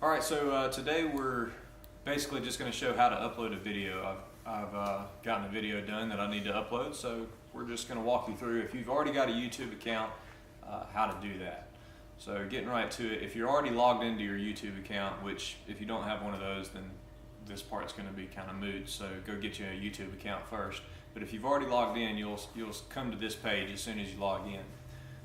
Alright, so today we're basically just going to show how to upload a video. I've gotten a video done that I need to upload, so we're just going to walk you through, if you've already got a YouTube account, how to do that. So getting right to it, if you're already logged into your YouTube account, which if you don't have one of those, then this part's going to be kind of moot, so go get you a YouTube account first. But if you've already logged in, you'll come to this page as soon as you log in.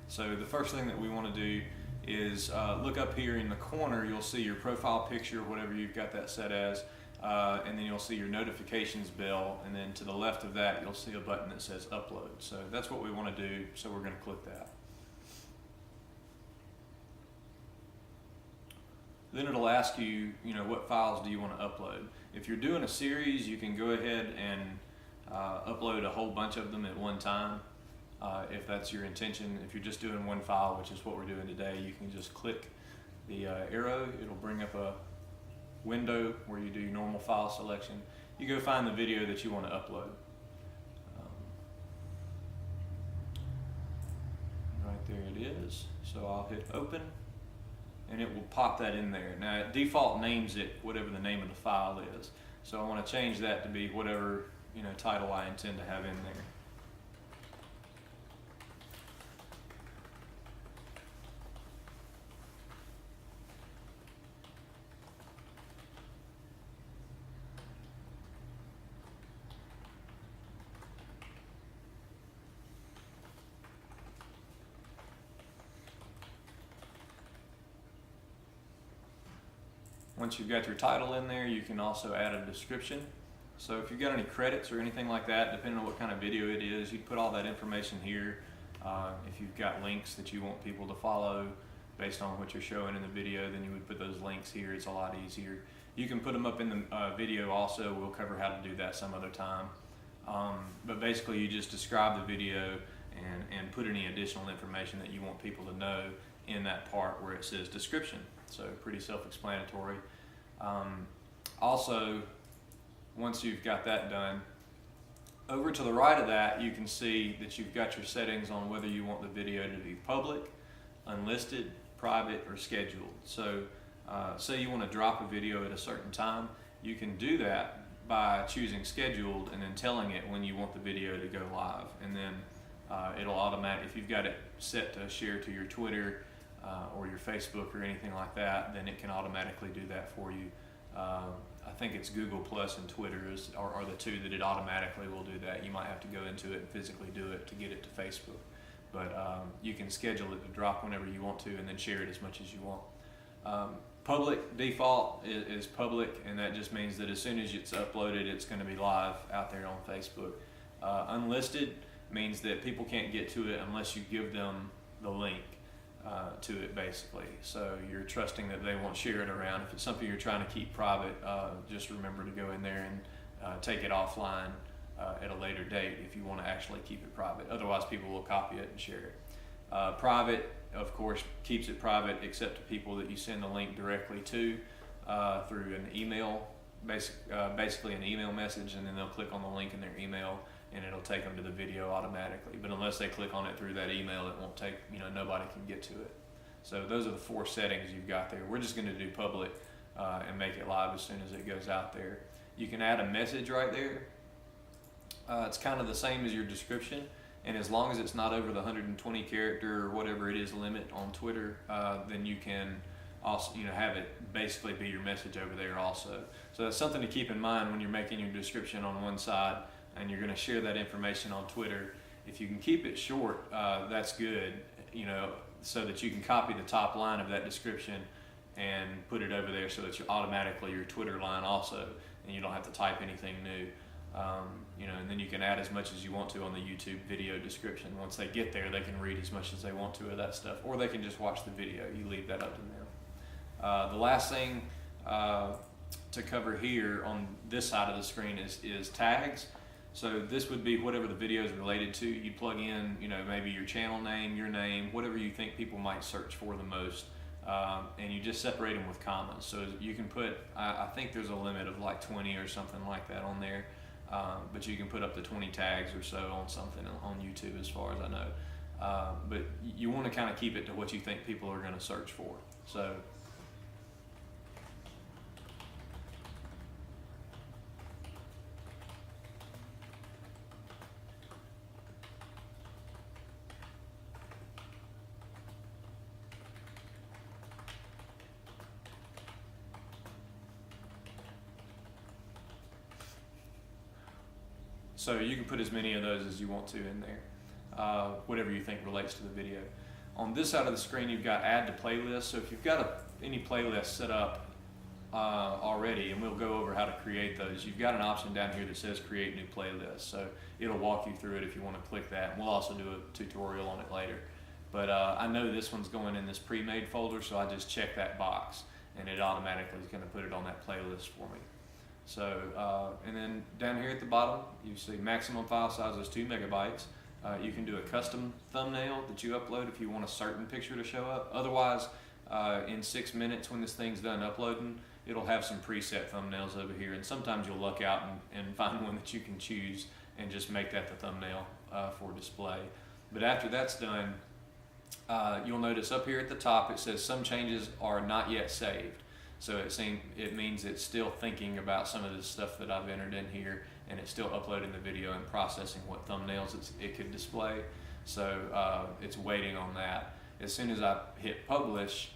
So the first thing that we want to do is look up here in the corner. You'll see your profile picture, whatever you've got that set as, and then you'll see your notifications bell, and then to the left of that you'll see a button that says upload. So that's what we want to do, so we're going to click that. Then it'll ask you, what files do you want to upload. If you're doing a series, you can go ahead and upload a whole bunch of them at one time. If that's your intention. If you're just doing one file, which is what we're doing today, you can just click the arrow. It'll bring up a window where you do normal file selection. You go find the video that you want to upload. Right there it is. So I'll hit open and it will pop that in there. Now it default names it whatever the name of the file is. So I want to change that to be whatever title I intend to have in there. Once you've got your title in there, you can also add a description. So if you've got any credits or anything like that, depending on what kind of video it is, you put all that information here. If you've got links that you want people to follow based on what you're showing in the video, then you would put those links here. It's a lot easier. You can put them up in the video also. We'll cover how to do that some other time. But basically you just describe the video and put any additional information that you want people to know in that part where it says description. So pretty self-explanatory. Also, once you've got that done, over to the right of that you can see that you've got your settings on whether you want the video to be public, unlisted, private, or scheduled. So say you want to drop a video at a certain time, you can do that by choosing scheduled and then telling it when you want the video to go live, and then it'll automatically, if you've got it set to share to your Twitter or your Facebook or anything like that, then it can automatically do that for you. I think it's Google Plus and Twitter are the two that it automatically will do that. You might have to go into it and physically do it to get it to Facebook. But you can schedule it to drop whenever you want to and then share it as much as you want. Public default is public, and that just means that as soon as it's uploaded, it's going to be live out there on Facebook. Unlisted means that people can't get to it unless you give them the link to it, basically. So you're trusting that they won't share it around. If it's something you're trying to keep private, just remember to go in there and take it offline at a later date if you want to actually keep it private. Otherwise people will copy it and share it. Private, of course, keeps it private except to people that you send the link directly to through an email, basically an email message, and then they'll click on the link in their email and it'll take them to the video automatically. But unless they click on it through that email, it won't take, nobody can get to it. So those are the 4 settings you've got there. We're just going to do public and make it live as soon as it goes out there. You can add a message right there. It's kind of the same as your description, and as long as it's not over the 120 character or whatever it is limit on Twitter, then you can also have it basically be your message over there also. So that's something to keep in mind when you're making your description on one side and you're going to share that information on Twitter. If you can keep it short, that's good, so that you can copy the top line of that description and put it over there so that you're automatically your Twitter line also, and you don't have to type anything new. And then you can add as much as you want to on the YouTube video description. Once they get there, they can read as much as they want to of that stuff, or they can just watch the video. You leave that up to them. The last thing to cover here on this side of the screen is tags. So this would be whatever the video is related to. You plug in, maybe your channel name, your name, whatever you think people might search for the most, and you just separate them with commas. So you can put, I think there's a limit of like 20 or something like that on there, but you can put up to 20 tags or so on something on YouTube as far as I know. But you want to kind of keep it to what you think people are going to search for. So So you can put as many of those as you want to in there, whatever you think relates to the video. On this side of the screen, you've got add to playlist. So if you've got any playlist set up already, and we'll go over how to create those, you've got an option down here that says create new playlist. So it'll walk you through it if you want to click that. And we'll also do a tutorial on it later. But I know this one's going in this pre-made folder, so I just check that box and it automatically is going to put it on that playlist for me. So, and then down here at the bottom, you see maximum file size is 2 megabytes. You can do a custom thumbnail that you upload if you want a certain picture to show up. Otherwise, in 6 minutes when this thing's done uploading, it'll have some preset thumbnails over here, and sometimes you'll luck out and find one that you can choose and just make that the thumbnail for display. But after that's done, you'll notice up here at the top it says some changes are not yet saved. So it means it's still thinking about some of the stuff that I've entered in here, and it's still uploading the video and processing what thumbnails it could display. So it's waiting on that. As soon as I hit publish,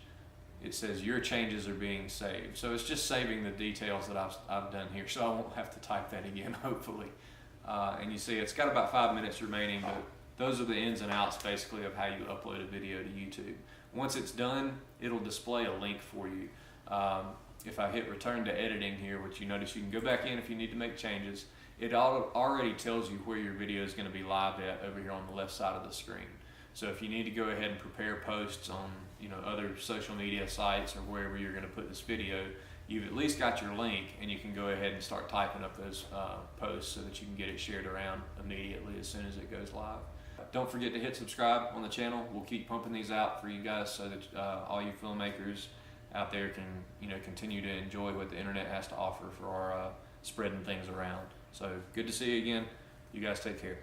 it says your changes are being saved. So it's just saving the details that I've done here, so I won't have to type that again, hopefully. And you see it's got about 5 minutes remaining, but those are the ins and outs basically of how you upload a video to YouTube. Once it's done, it'll display a link for you. If I hit return to editing here, which you notice you can go back in if you need to make changes, it already tells you where your video is going to be live at over here on the left side of the screen. So if you need to go ahead and prepare posts on other social media sites or wherever you're going to put this video, you've at least got your link, and you can go ahead and start typing up those posts so that you can get it shared around immediately as soon as it goes live. Don't forget to hit subscribe on the channel. We'll keep pumping these out for you guys so that all you filmmakers out there can continue to enjoy what the internet has to offer for our spreading things around. So good to see you again. You guys take care.